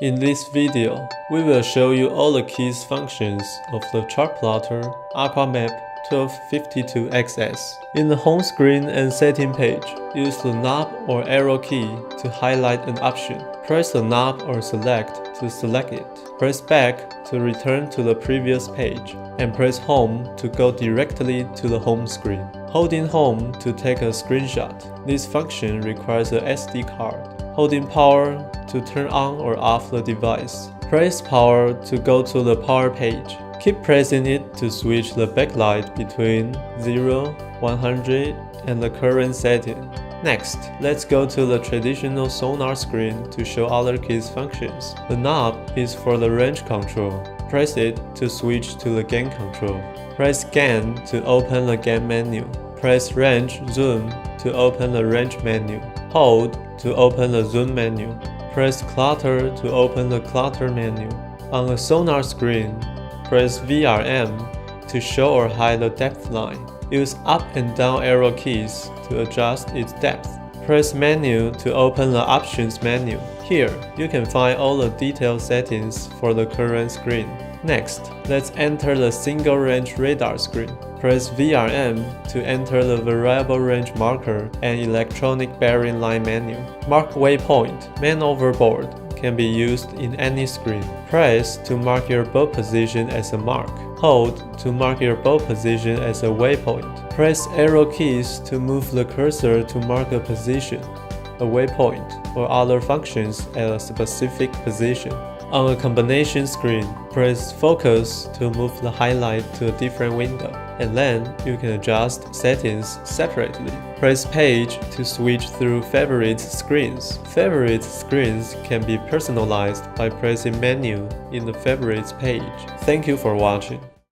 In this video, we will show you all the keys functions of the Chartplotter AQUAMAP 1252xs. In the home screen and setting page, use the knob or arrow key to highlight an option. Press the knob or select to select it. Press back to return to the previous page, and press home to go directly to the home screen. Holding home to take a screenshot. This function requires a SD card. Holding power to turn on or off the device. Press power to go to the power page. Keep pressing it to switch the backlight between 0, 100 and the current setting. Next, let's go to the traditional Sonar screen to show other keys functions. The knob is for the range control. Press it to switch to the gain control. Press gain to open the gain menu. Press range zoom to open the range menu. Hold to open the zoom menu. Press clutter to open the clutter menu. On the Sonar screen, press VRM to show or hide the depth line. Use up and down arrow keys to adjust its depth. Press menu to open the options menu. Here, you can find all the detailed settings for the current screen. Next, let's enter the single range radar screen. Press VRM to enter the variable range marker and electronic bearing line menu. Mark waypoint, man overboard, can be used in any screen. Press to mark your boat position as a mark. Hold to mark your boat position as a waypoint. Press arrow keys to move the cursor to mark a position, a waypoint, or other functions at a specific position. On a combination screen, press focus to move the highlight to a different window, and then you can adjust settings separately. Press page to switch through favorite screens. Favorite screens can be personalized by pressing menu in the favorites page. Thank you for watching.